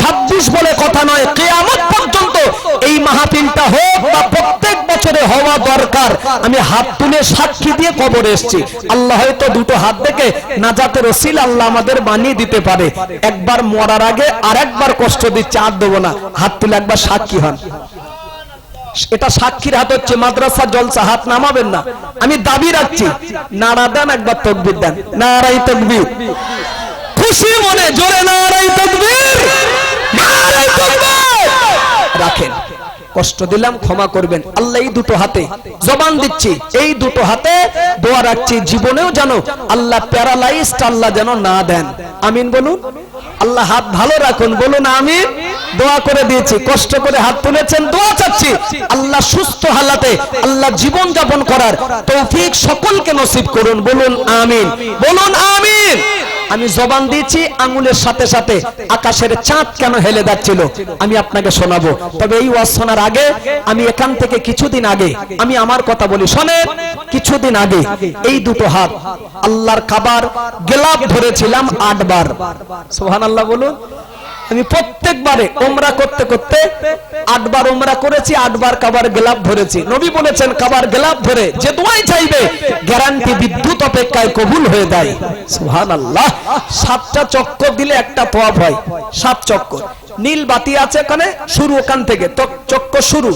[SPEAKER 1] 26 বলে কথা নয়, কিয়ামত পর্যন্ত এই মাহফিলটা হোক বা প্রত্যেক বছরে হওয়া দরকার, আমি হাত তুলে সাক্ষী দিয়ে কবরে এসেছি। আল্লাহ হয়তো দুটো হাত দেখে নাজাতের ওসিলা আল্লাহ আমাদের বানিয়ে দিতে পারে। একবার মরার আগে আর একবার কষ্ট দিচ্ছে, আর দেবো না, হাত তুলে একবার সাক্ষী হন। এটা সাক্ষীর হাত হচ্ছে মাদ্রাসা জলসা, হাত নামাবেন না, আমি দাবি রাখছি। নারা দেন, একবার তাকবীর দেন, নারায়ে তাকবীর। খুশি মনে জোরে নারায়ে তাকবীর, নারায়ে তাকবীর রাখেন। কষ্ট দিলাম ক্ষমা করবেন। আল্লাহ এই দুটো হাতে জবান দিচ্ছি, এই দুটো হাতে দোয়া রাখছি, জীবনেও জানো আল্লাহ প্যারালাইজড আল্লাহ যেন না দেন। আমিন বলুন। আল্লাহ হাত ভালো রাখুন, বলুন আমিন। দোয়া করে দিয়েছি, কষ্ট করে হাত তুলেছেন, দোয়া চাচ্ছি আল্লাহ সুস্থ হালাতে আল্লাহ জীবন যাপন করার তৌফিক সকলকে নসিব করুন, বলুন আমিন, বলুন আমিন। আমি জবান দিয়েছি, আঙ্গুলের সাথে সাথে আকাশের চাঁদ কেন হেলে যাচ্ছিল আমি আপনাকে শোনাবো। তবে এই ওয়াজ শোনার আগে আমি এখান থেকে কিছুদিন আগে আমি আমার কথা বলি, শোনেন। কিছুদিন আগে এই দুটো হাত আল্লাহর কাবার গেলাপ ধরেছিলাম 8 বার। সুবহানাল্লাহ বলুন। আমি প্রত্যেকবারে ওমরা করতে করতে 8 বার ওমরা করেছি, 8 বার কাবার গেলাপ ধরেছি। নবী বলেছেন কাবার গেলাপ ধরে যে দোয়াই চাইবে গ্যারান্টি বিদ্যুৎ অপেক্ষায় কবুল হয়ে যায়। সুবহানাল্লাহ। 7টা চক্কর দিলে একটা তওয়াফ হয়, 7 চক্কর। নীল বাতি আছে ওখানে, শুরু ওখান থেকে চক্কর শুরু,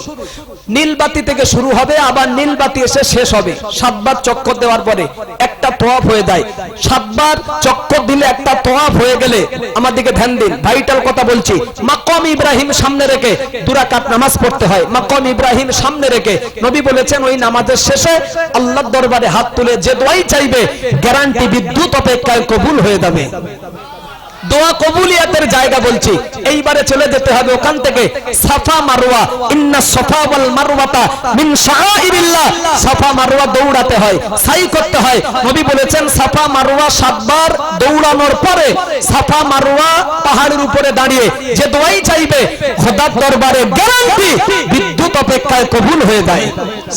[SPEAKER 1] নীল বাতি থেকে শুরু হবে, আবার নীল বাতি এসে শেষ হবে। 7 বার চক্কর দেওয়ার পরে একটা তওয়াফ হয়ে যায়। 7 বার চক্কর দিলে একটা তওয়াফ হয়ে গেলে আমার দিকে ধ্যান দিন, ভাইটাল কথা বলছি। মাকাম ইব্রাহিম সামনে রেখে 2 রাকাত নামাজ পড়তে হয়। মাকাম ইব্রাহিম সামনে রেখে নবী বলেছেন ওই নামাজের শেষে আল্লাহর দরবারে হাত তুলে যে দোয়াই চাইবে গ্যারান্টি বিদ্যুৎ অপেক্ষায় কবুল হয়ে যাবে। দোয়া কবুলিয়াতের জায়গা বলছি। এইবারে চলে যেতে হবে ওখান থেকে সাফা মারওয়া। ইন্না সাফা ওয়াল মারওয়াতা মিন শাআইরিল্লাহ। সাফা মারওয়া দৌড়াতে হয়, সাই করতে হয়। নবী বলেছেন সাফা মারওয়া 7 বার দৌড়ানোর পরে সাফা মারওয়া পাহাড়ের উপরে দাঁড়িয়ে যে দোয়াই চাইবে খোদার দরবারে গ্যারান্টি বিদ্যুৎ অপেক্ষায় কবুল হয়ে যায়।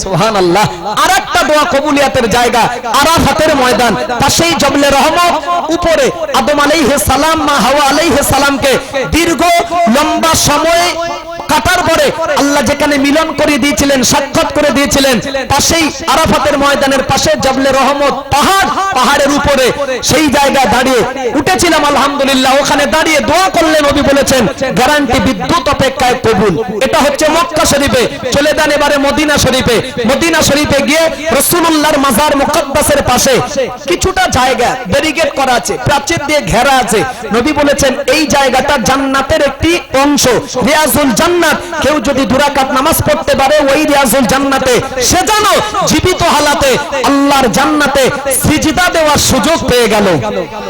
[SPEAKER 1] সুবহানাল্লাহ। আরেকটা দোয়া কবুলিয়াতের জায়গা আরাফাতের ময়দান, পাশেই জবলে রহমত, উপরে আদম আলাইহিস সালাম মা হাওয়া আলাইহিস সালামকে দীর্ঘ লম্বা সময় কাটার পরে আল্লাহ যেখানে মিলন করে দিয়েছিলেন, সাক্ষাৎ করে দিয়েছিলেন, পাশেই আরাফাতের ময়দানের পাশে জবলে রহমত পাহাড়, পাহাড়ের উপরে সেই জায়গায় দাঁড়িয়ে উঠেছিলাম আলহামদুলিল্লাহ। ওখানে দাঁড়িয়ে দোয়া করলে নবী বলেছেন গ্যারান্টি বিদ্যুৎ অপেক্ষায় কবুল। এটা হচ্ছে মক্কা শরীফে। চলে যান এবারে মদিনা শরীফে। মদিনা শরীফে গিয়ে রাসূলুল্লাহর মাজার মুকদ্দাসের পাশে কিছুটা জায়গা ব্যারিকেড করা আছে, প্রাচীর দিয়ে ঘেরা আছে। নবী বলেছেন এই জায়গাটা জান্নাতের একটি অংশ, রিয়াজুল জান্নাত। কেউ যদি 2 রাকাত নামাজ পড়তে পারে ওই রিয়াজুল জান্নাতে সে যেন জীবিত হালাতে আল্লাহর জান্নাতে সিজদা দেওয়ার সুযোগ পেয়ে গেল।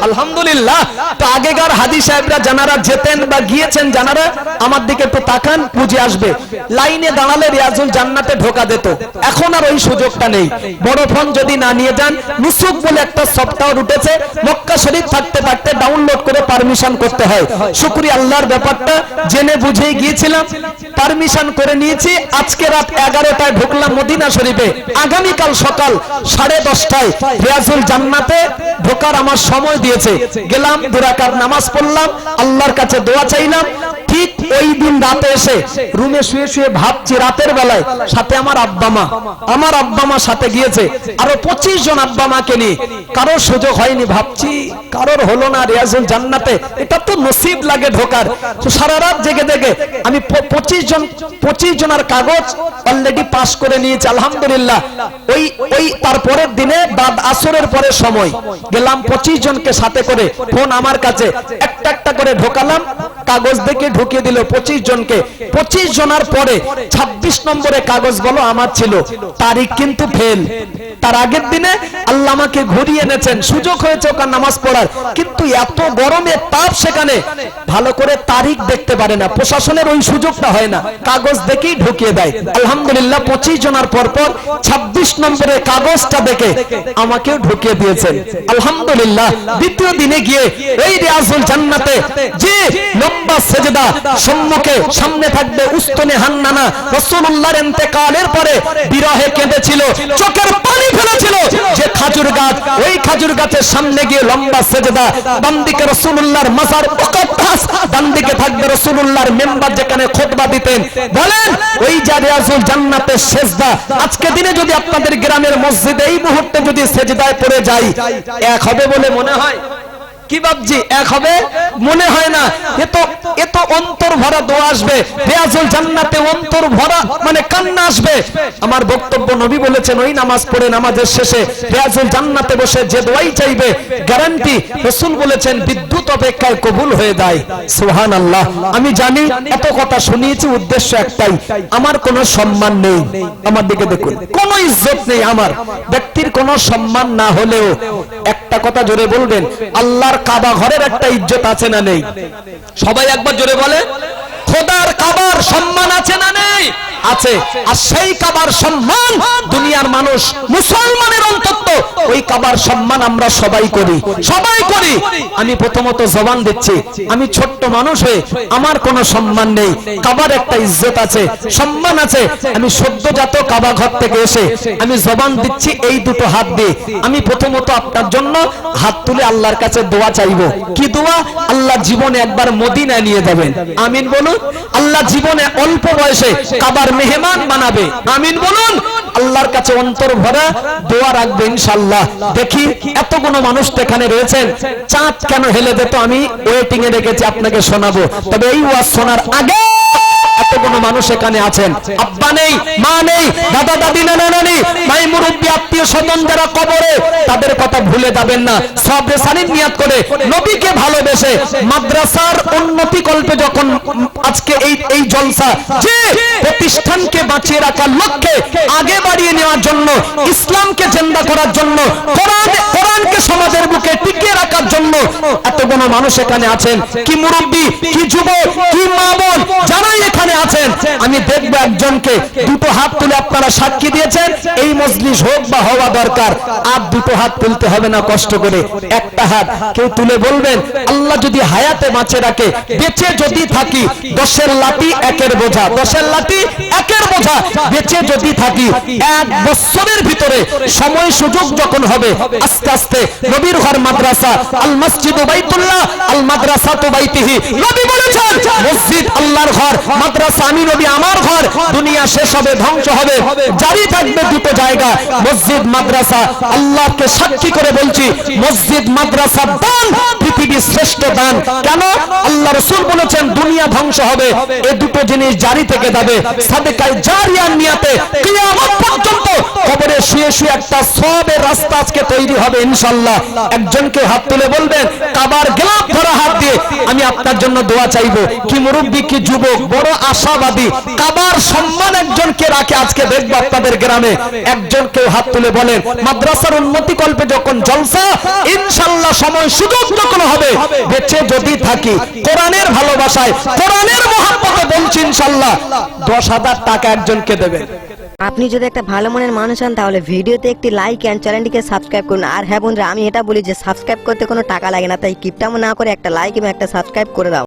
[SPEAKER 1] আলহামদুলিল্লাহ। তো আগেকার হাজী সাহেবরা যারা যেতেন বা গিয়েছেন যারা, আমার দিকে একটু তাকান, বুঝে আসবে। লাইনে দাঁড়ালে রিয়াজুল জান্নাতে ঢোকা যেত, এখন আর ওই সুযোগটা নেই। বড় ফোন যদি না নিয়ে যান, নুসুক বলে একটা সফটওয়্যার উঠেছে, মক্কা শরীফ থাকতে থাকতে ডাউনলোড করে পারমিশন করতে হয়। শুকরিয়া আল্লাহর ব্যাপারটা জেনে বুঝেই গিয়েছিলাম, পারমিশন করে নিয়েছি। আজকে রাত 11টায় ঢুকলাম মদিনা শরীফে, আগামীকাল সকাল 10:30টায় রিয়াজুল জান্নাতে ঢোকার আমার সময় দিয়েছে। গেলাম, 2 রাকাত নামাজ পড়লাম, আল্লাহর কাছে দোয়া চাইলাম। ঠিক ওই দিন রাতে এসে রুমে শুয়ে শুয়ে ভাবছি রাতের বেলায়, সাথে আমার আব্বা মা সাথে গিয়েছে, আরো 25 জন আব্বা মাকে নিয়ে, কারোর সুযোগ হয়নি। ভাবছি কারোর হলো না রিয়াজুল জান্নাতে, এটা তো নসিব লাগে ঢোকার। তো সারা রাত জেগে জেগে আমি 25 জনের কাগজ অলরেডি পাস করে নিয়েছি আলহামদুলিল্লাহ। ওই তারপরের দিনে বাদ আসরের পরে সময় গেলাম 25 জনকে সাথে করে, ফোন আমার কাছে, একটা একটা করে ঢোকালাম, কাগজ দেখে ঢুকিয়ে দিল 25 জনকে। 25 জনের পরে 26 নম্বরে কাগজ বলো আমার ছিল, তারিখ কিন্তু ফেল। তার আগের দিনে আল্লাহ আমাকে ঘুরিয়ে এনেছেন, সুযোগ হয়েছে ওখানে নামাজ পড়ার, কিন্তু এত গরমে তাপ সেখানে ভালো করে তারিখ দেখতে পারে না, প্রশাসনের ওই সুযোগটা হয় না, কাগজ দেখেই ঢুকিয়ে দেয়। আলহামদুলিল্লাহ 25 জনের পর 26 নম্বরের কাগজটা দেখে আমাকেও ঢুকিয়ে দিয়েছেন আলহামদুলিল্লাহ। দ্বিতীয় দিনে গিয়ে এই রিয়াজুল জান্নাতে যে লম্বা সেজদা, সামনে থাকবে উস্তনে হান্নানা, রাসূলুল্লাহর ইন্তেকালের পরে বিরহে কেঁদেছিল, চোখের পানি ফেলেছিল, যে খেজুর গাছ, ওই খেজুর গাছের সামনে গিয়ে লম্বা সেজদা, ডান দিকে রাসূলুল্লাহর মাজার মুকদ্দাস, ডান দিকে থাকবে রাসূলুল্লাহর মিম্বার যেখানে খুতবা দিতেন। বলেন ওই যে রিয়াজুল জান্নাতের সেজদা, আজকে দিনে যদি আপনাদের গ্রামের মসজিদে এই মুহূর্তে যদি সেজদায় পড়ে যাই, এক হবে বলে মনে হয়? কি ভাবছি এক হবে? মনে হয় না। এত অন্তর ভরা দোয়া আসবে রিয়াজুল জান্নাতে, অন্তর ভরা মানে কান্না আসবে। আমার বক্তব্য নবী বলেছেন ওই নামাজ পড়ে নামাজের শেষে রিয়াজুল জান্নাতে বসে যে দোয়াই চাইবে গ্যারান্টি, রাসূল বলেছেন বিদ্যুৎ অপেক্ষায় কবুল হয়ে যায়। সুবহানাল্লাহ। আমি জানি এত কথা শুনিয়েছি, উদ্দেশ্য একটাই, আমার কোনো সম্মান নেই, আমার দিকে দেখুন, কোনো ইজ্জত নেই, আমার ব্যক্তির কোনো সম্মান না হলেও একটা কথা জোরে বলবেন, আল্লাহর কাবা ঘরের একটা ইজ্জত আছে না নেই? সবাই একবার জোরে বলে, খোদার কাবার সম্মান আছে না নেই? আছে। আর সেই কাবার সম্মান দুনিয়ার মানুষ, মুসলমানের অন্তত ওই কাবার সম্মান আমরা সবাই করি। আমি প্রথমত জবান দিচ্ছি, আমি ছোট্ট মানুষ হয়ে আমার কোনো সম্মান নেই, কাবার একটা ইজ্জত আছে, সম্মান আছে। আমি সদ্যজাত কাবা ঘর থেকে এসে আমি জবান দিচ্ছি এই দুটো হাত দিয়ে, আমি প্রথমত আপনার জন্য হাত তুলে আল্লাহর কাছে দোয়া চাইবো। কি দোয়া? আল্লাহ জীবনে একবার মদিনায় নিয়ে যাবেন, আমিন বলুন। আল্লাহ জীবনে অল্প বয়সে কাবার মেহমান বানাবে, আমিন বলুন। আল্লাহর কাছে অন্তর ভরা দোয়া রাখবে ইনশাআল্লাহ। দেখি এতগুলো মানুষ তো এখানে রয়েছেন, চাঁদ কেন হেলে যেত আমি ওয়েটিং এ রেখেছি, আপনাকে শোনাবো। তবে এই ওয়াজ শোনার আগে এতগুলো মানুষ এখানে আছেন, আব্বা নেই, মা নেই, দাদা দাদি, নানা নানি, মাই মুরব্বি, আত্মীয় স্বজন যারা কবরে, তাদের কথা ভুলে যাবেন না। সবরে সানির নিয়াত করে নবীকে ভালোবেসে মাদ্রাসার উন্নতি কল্পে যখন আজকে এই জলসা, যে প্রতিষ্ঠানকে বাঁচিয়ে রাখার লক্ষ্যে আগে বাড়িয়ে নেওয়ার জন্য, ইসলামকে জিন্দা করার জন্য, কোরআনকে সমাজের বুকে টিকিয়ে রাখার জন্য এতগুলো মানুষ এখানে আছেন। কি মুরব্বি, কি যুবক, কি মা বোন যারাই এখানে আছেন, আমি দেখবো একজনকে দুটো হাত তুলে, আপনারা সাক্ষী দিয়েছেন এই মজলিস হোক বা হওয়া দরকার, আর দুটো হাত তুলতে হবে না, কষ্ট করে একটা হাত কেউ তুলে বলবেন আল্লাহ যদি হায়াতে বাঁচে রাখে, বেঁচে যদি থাকি, 10 লাঠি 1 বোঝা, 10 লাঠি 1 বোঝা, বেঁচে যদি থাকি 1 বছরের ভিতরে সময় সুযোগ যখন হবে, আস্তে আস্তে নবীর ঘর মাদ্রাসা, আল মসজিদু বাইতুল্লাহ, আল মাদ্রাসাতু বাইতিহি, নবী বলেছেন মসজিদ আল্লাহর ঘর, মাদ্রাসা আমি নবী আমার ঘর, দুনিয়া শেষ হবে, ধ্বংস হবে, জারি থাকবে দুটো জায়গা, মসজিদ মাদ্রাসা। আল্লাহকে সাক্ষী করে বলছি, মসজিদ মাদ্রাসা দান পৃথিবীর শ্রেষ্ঠ দান। কেন? আল্লাহ রাসূল বলেছেন দুনিয়া ধ্বংস হবে, এই দুটো জিনিস জারি থেকে যাবে, সাদেকায়ে জারিয়ার নিয়াতে কিয়ামত পর্যন্ত কবরে শুয়ে শুয়ে একটা সওয়াবের রাস্তা আজকে তৈরি হবে ইনশাআল্লাহ। একজনকে হাত তুলে বলবেন কাবার গেলাপ ধরা হাত দিয়ে আমি আপনার জন্য দোয়া চাইবো। কি মুরব্বি, কি যুবক, বড় আশাবাদী, কাবার সম্মান একজনকে রাখে, আজকে দেখবো আপনাদের গ্রামে একজনকে হাত তুলে বলেন মাদ্রাসার উন্নতি কল্পে যখন জলসা ইনশাআল্লাহ সময় সুযোগ যখন হবে, বেঁচে যদি থাকি, কোরআনের ভালোবাসায়, কোরআনের মহব্বতে বলছি ইনশাআল্লাহ 10,000 টাকা একজনকে দেবেন।
[SPEAKER 2] আপনি যদি একটা ভালো মনের মানুষ হন তাহলে ভিডিওতে একটি লাইক এন্ড চ্যানেলটিকে সাবস্ক্রাইব করুন। আর হ্যাঁ বন্ধুরা, আমি এটা বলি যে সাবস্ক্রাইব করতে কোনো টাকা লাগে না, তাই কিপটামো না করে একটা লাইক এবং একটা সাবস্ক্রাইব করে দাও।